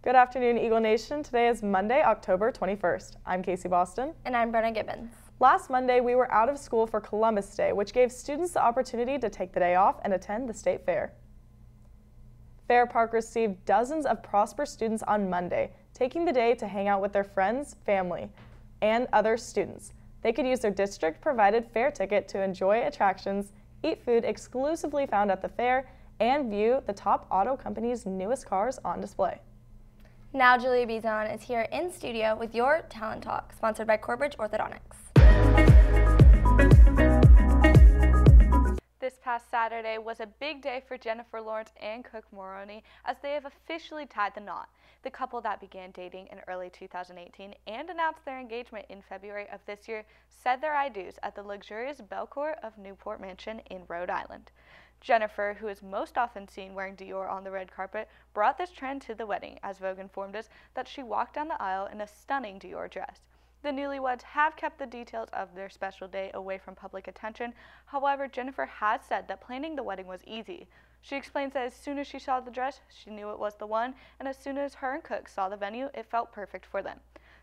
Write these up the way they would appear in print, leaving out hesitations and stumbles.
Good afternoon, Eagle Nation. Today is Monday, October 21st. I'm Casey Boston. And I'm Brenna Gibbons. Last Monday, we were out of school for Columbus Day, which gave students the opportunity to take the day off and attend the state fair. Fair Park received dozens of Prosper students on Monday, taking the day to hang out with their friends, family, and other students. They could use their district-provided fair ticket to enjoy attractions, eat food exclusively found at the fair, and view the top auto company's newest cars on display. Now Julia Bizon is here in studio with your Talent Talk, sponsored by Corbridge Orthodontics. This past Saturday was a big day for Jennifer Lawrence and Cook Moroney as they have officially tied the knot. The couple that began dating in early 2018 and announced their engagement in February of this year said their I do's at the luxurious Belcourt of Newport Mansion in Rhode Island. Jennifer, who is most often seen wearing Dior on the red carpet, brought this trend to the wedding, as Vogue informed us that she walked down the aisle in a stunning Dior dress. The newlyweds have kept the details of their special day away from public attention. However, Jennifer has said that planning the wedding was easy. She explains that as soon as she saw the dress, she knew it was the one, and as soon as her and Cook saw the venue, it felt perfect for them.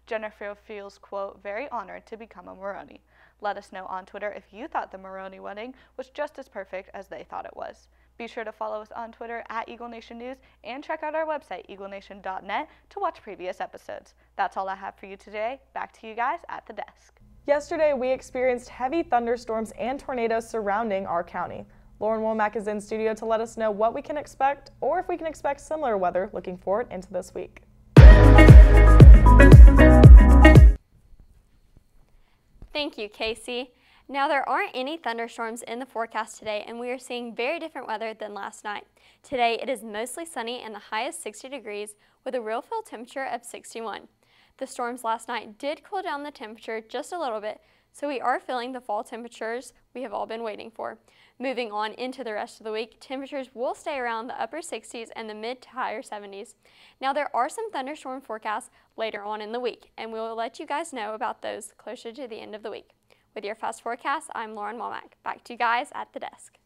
Jennifer feels, quote, very honored to become a Moroney. Let us know on Twitter if you thought the Moroney wedding was just as perfect as they thought it was. Be sure to follow us on Twitter at Eagle Nation News and check out our website, eaglenation.net, to watch previous episodes. That's all I have for you today. Back to you guys at the desk. Yesterday, we experienced heavy thunderstorms and tornadoes surrounding our county. Lauren Womack is in studio to let us know what we can expect or if we can expect similar weather looking forward into this week. Thank you, Casey. Now, there aren't any thunderstorms in the forecast today, and we are seeing very different weather than last night. Today, it is mostly sunny and the high is 60 degrees with a real feel temperature of 61. The storms last night did cool down the temperature just a little bit, so we are feeling the fall temperatures we have all been waiting for. Moving on into the rest of the week, temperatures will stay around the upper 60s and the mid to higher 70s. Now, there are some thunderstorm forecasts later on in the week, and we will let you guys know about those closer to the end of the week. With your fast forecast, I'm Lauren Womack. Back to you guys at the desk.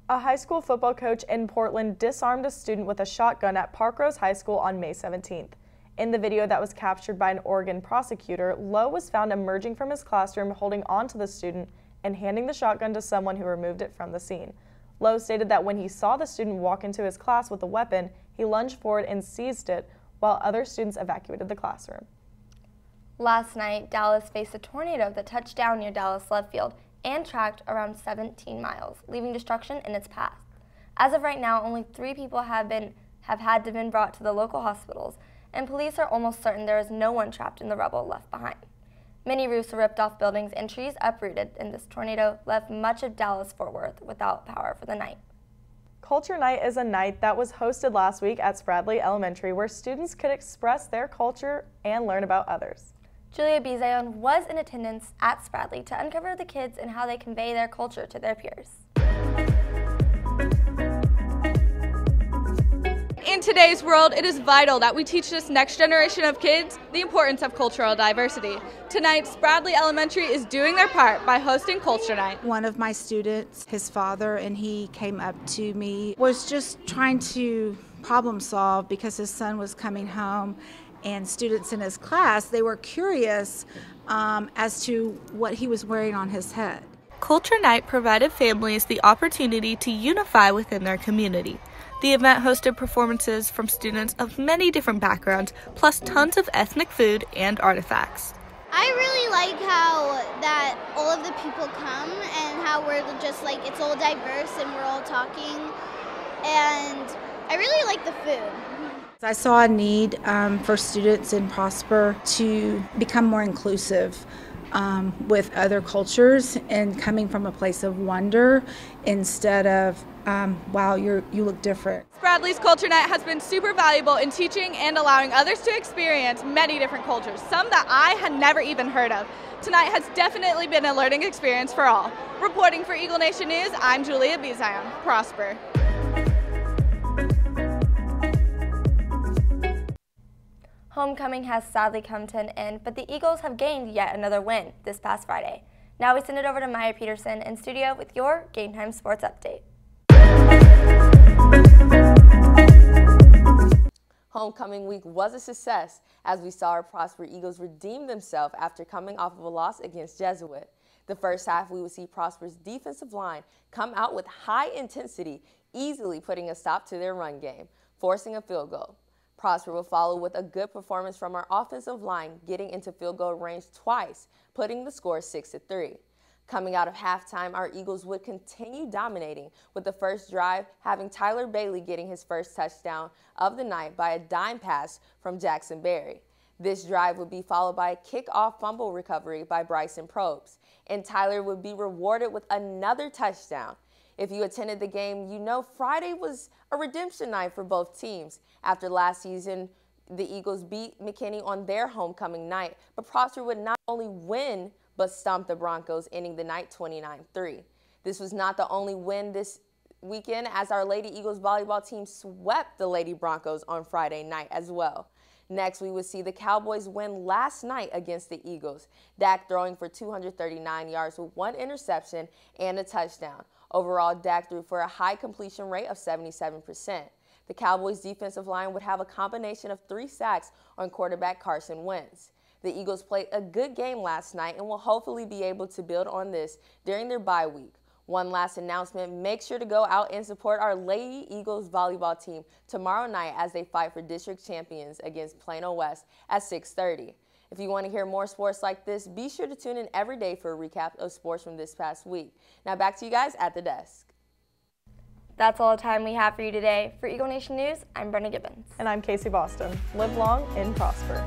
A high school football coach in Portland disarmed a student with a shotgun at Parkrose High School on May 17th. In the video that was captured by an Oregon prosecutor, Lowe was found emerging from his classroom holding on to the student and handing the shotgun to someone who removed it from the scene. Lowe stated that when he saw the student walk into his class with a weapon, he lunged forward and seized it while other students evacuated the classroom. Last night, Dallas faced a tornado that touched down near Dallas Love Field and tracked around 17 miles, leaving destruction in its path. As of right now, only 3 people have had to been brought to the local hospitals, and police are almost certain there is no one trapped in the rubble left behind. Many roofs were ripped off buildings and trees uprooted, and this tornado left much of Dallas-Fort Worth without power for the night. Culture Night is a night that was hosted last week at Spradley Elementary, where students could express their culture and learn about others. Julia Bizayon was in attendance at Spradley to uncover the kids and how they convey their culture to their peers. In today's world, it is vital that we teach this next generation of kids the importance of cultural diversity. Tonight, Spradley Elementary is doing their part by hosting Culture Night. One of my students, his father, and he came up to me, was just trying to problem solve because his son was coming home, and students in his class, they were curious as to what he was wearing on his head. Culture Night provided families the opportunity to unify within their community. The event hosted performances from students of many different backgrounds, plus tons of ethnic food and artifacts. I really like how that all of the people come and how we're just like, it's all diverse and we're all talking, and I really like the food. I saw a need for students in Prosper to become more inclusive with other cultures and coming from a place of wonder instead of, wow, you look different. Spradley's Culture Night has been super valuable in teaching and allowing others to experience many different cultures, some that I had never even heard of. Tonight has definitely been a learning experience for all. Reporting for Eagle Nation News, I'm Julia Bizayon. Prosper. Homecoming has sadly come to an end, but the Eagles have gained yet another win this past Friday. Now we send it over to Maya Peterson in studio with your Game Time Sports Update. Homecoming homecoming week was a success as we saw our Prosper Eagles redeem themselves after coming off of a loss against Jesuit. The first half, we would see Prosper's defensive line come out with high intensity, easily putting a stop to their run game, forcing a field goal. Prosper will follow with a good performance from our offensive line, getting into field goal range twice, putting the score 6-3. Coming out of halftime, our Eagles would continue dominating, with the first drive having Tyler Bailey getting his first touchdown of the night by a dime pass from Jackson Berry. This drive would be followed by a kickoff fumble recovery by Bryson Probst, and Tyler would be rewarded with another touchdown. If you attended the game, you know Friday was a redemption night for both teams. After last season, the Eagles beat McKinney on their homecoming night, but Prosper would not only win, but stomp the Broncos, ending the night 29-3. This was not the only win this weekend, as our Lady Eagles volleyball team swept the Lady Broncos on Friday night as well. Next, we would see the Cowboys win last night against the Eagles, Dak throwing for 239 yards with 1 interception and a touchdown. Overall, Dak threw for a high completion rate of 77%. The Cowboys' defensive line would have a combination of 3 sacks on quarterback Carson Wentz. The Eagles played a good game last night and will hopefully be able to build on this during their bye week. One last announcement, make sure to go out and support our Lady Eagles volleyball team tomorrow night as they fight for district champions against Plano West at 6:30. If you want to hear more sports like this, be sure to tune in every day for a recap of sports from this past week. Now back to you guys at the desk. That's all the time we have for you today. For Eagle Nation News, I'm Brenna Gibbons. And I'm Casey Boston. Live long and prosper.